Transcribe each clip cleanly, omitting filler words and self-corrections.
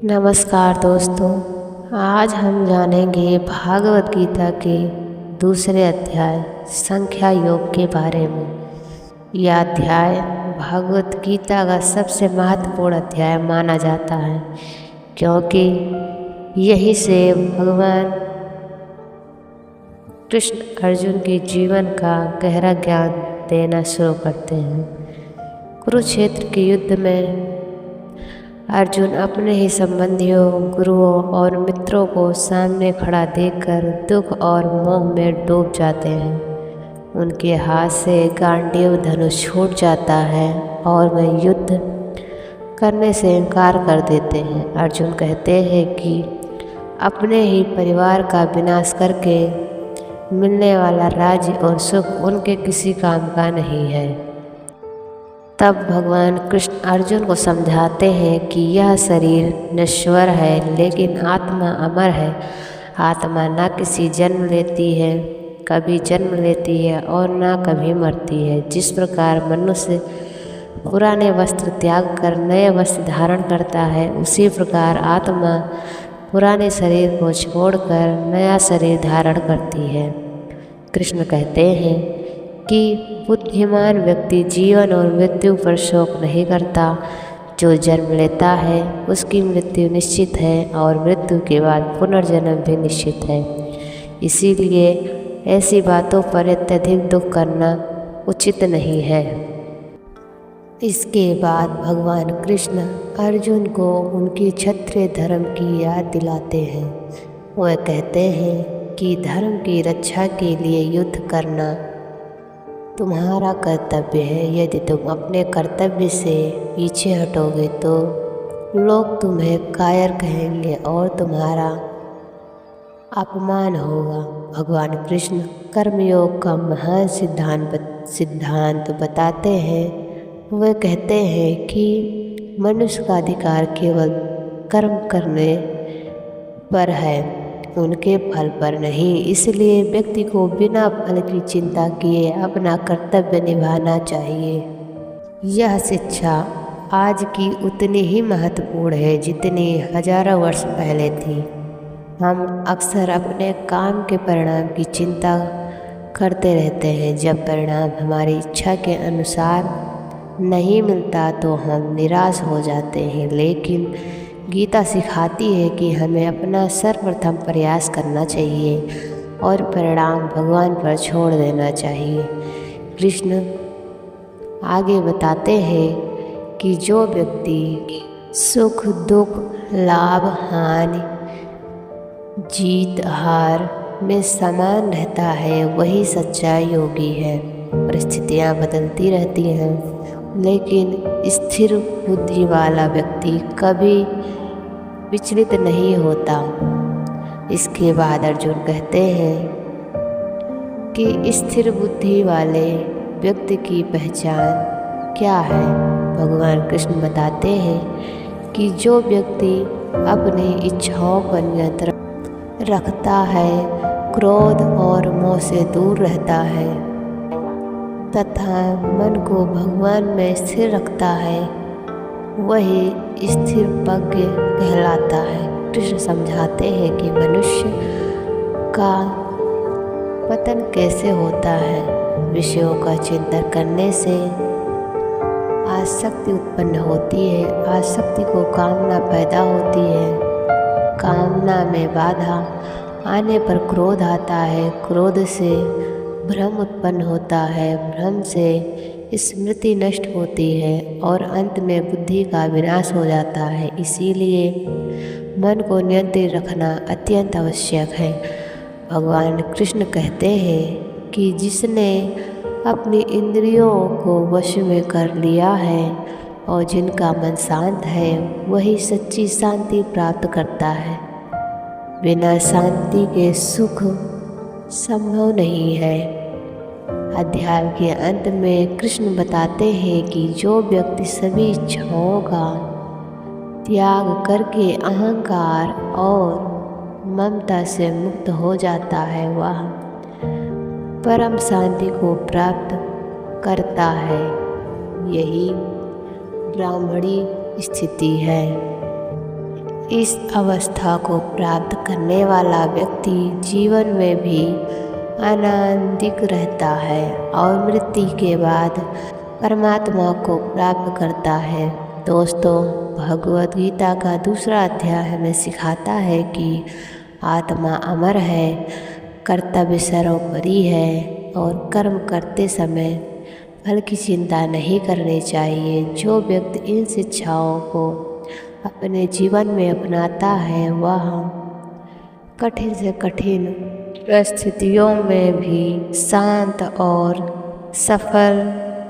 नमस्कार दोस्तों। आज हम जानेंगे भागवत गीता के दूसरे अध्याय संख्या योग के बारे में। यह अध्याय भागवत गीता का सबसे महत्वपूर्ण अध्याय माना जाता है, क्योंकि यही से भगवान कृष्ण अर्जुन के जीवन का गहरा ज्ञान देना शुरू करते हैं। कुरुक्षेत्र के युद्ध में अर्जुन अपने ही संबंधियों, गुरुओं और मित्रों को सामने खड़ा देखकर दुख और मोह में डूब जाते हैं। उनके हाथ से गांडीव धनुष छूट जाता है और वे युद्ध करने से इनकार कर देते हैं। अर्जुन कहते हैं कि अपने ही परिवार का विनाश करके मिलने वाला राज्य और सुख उनके किसी काम का नहीं है। तब भगवान कृष्ण अर्जुन को समझाते हैं कि यह शरीर नश्वर है, लेकिन आत्मा अमर है। आत्मा न किसी जन्म लेती है, कभी जन्म लेती है और न कभी मरती है। जिस प्रकार मनुष्य पुराने वस्त्र त्याग कर नए वस्त्र धारण करता है, उसी प्रकार आत्मा पुराने शरीर को छोड़कर नया शरीर धारण करती है। कृष्ण कहते हैं कि बुद्धिमान व्यक्ति जीवन और मृत्यु पर शोक नहीं करता। जो जन्म लेता है उसकी मृत्यु निश्चित है और मृत्यु के बाद पुनर्जन्म भी निश्चित है। इसीलिए ऐसी बातों पर अत्यधिक दुख करना उचित नहीं है। इसके बाद भगवान कृष्ण अर्जुन को उनके क्षत्रिय धर्म की याद दिलाते हैं। वह कहते हैं कि धर्म की रक्षा के लिए युद्ध करना तुम्हारा कर्तव्य है। यदि तुम अपने कर्तव्य से पीछे हटोगे तो लोग तुम्हें कायर कहेंगे और तुम्हारा अपमान होगा। भगवान कृष्ण कर्मयोग का महान सिद्धांत बताते हैं। वे कहते हैं कि मनुष्य का अधिकार केवल कर्म करने पर है, उनके फल पर नहीं। इसलिए व्यक्ति को बिना फल की चिंता किए अपना कर्तव्य निभाना चाहिए। यह शिक्षा आज की उतनी ही महत्वपूर्ण है जितनी हजारों वर्ष पहले थी। हम अक्सर अपने काम के परिणाम की चिंता करते रहते हैं। जब परिणाम हमारी इच्छा के अनुसार नहीं मिलता तो हम निराश हो जाते हैं, लेकिन गीता सिखाती है कि हमें अपना सर्वप्रथम प्रयास करना चाहिए और परिणाम भगवान पर छोड़ देना चाहिए। कृष्ण आगे बताते हैं कि जो व्यक्ति सुख दुख, लाभ हानि, जीत हार में समान रहता है वही सच्चा योगी है। परिस्थितियाँ बदलती रहती हैं, लेकिन स्थिर बुद्धि वाला व्यक्ति कभी विचलित नहीं होता। इसके बाद अर्जुन कहते हैं कि स्थिर बुद्धि वाले व्यक्ति की पहचान क्या है। भगवान कृष्ण बताते हैं कि जो व्यक्ति अपनी इच्छाओं पर नियंत्रण रखता है, क्रोध और मोह से दूर रहता है तथा मन को भगवान में स्थिर रखता है, वही स्थिर प्रज्ञ कहलाता है। कृष्ण समझाते हैं कि मनुष्य का पतन कैसे होता है। विषयों का चिंतन करने से आसक्ति उत्पन्न होती है। आसक्ति को कामना पैदा होती है। कामना में बाधा आने पर क्रोध आता है। क्रोध से भ्रम उत्पन्न होता है। भ्रम से स्मृति नष्ट होती है और अंत में बुद्धि का विनाश हो जाता है। इसीलिए मन को नियंत्रित रखना अत्यंत आवश्यक है। भगवान कृष्ण कहते हैं कि जिसने अपनी इंद्रियों को वश में कर लिया है और जिनका मन शांत है वही सच्ची शांति प्राप्त करता है। बिना शांति के सुख संभव नहीं है। अध्याय के अंत में कृष्ण बताते हैं कि जो व्यक्ति सभी इच्छाओं का त्याग करके अहंकार और ममता से मुक्त हो जाता है वह परम शांति को प्राप्त करता है। यही ब्राह्मणी स्थिति है। इस अवस्था को प्राप्त करने वाला व्यक्ति जीवन में भी आनंदित रहता है और मृत्यु के बाद परमात्मा को प्राप्त करता है। दोस्तों, भगवद गीता का दूसरा अध्याय हमें सिखाता है कि आत्मा अमर है, कर्तव्य सर्वोपरि है और कर्म करते समय फल की चिंता नहीं करनी चाहिए। जो व्यक्ति इन शिक्षाओं को अपने जीवन में अपनाता है वह कठिन से कठिन परिस्थितियों में भी शांत और सफल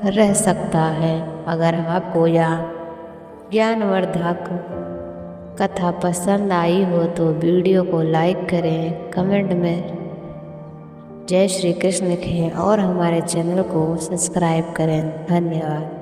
रह सकता है। अगर आपको यह ज्ञानवर्धक कथा पसंद आई हो तो वीडियो को लाइक करें, कमेंट में जय श्री कृष्ण लिखें और हमारे चैनल को सब्सक्राइब करें। धन्यवाद।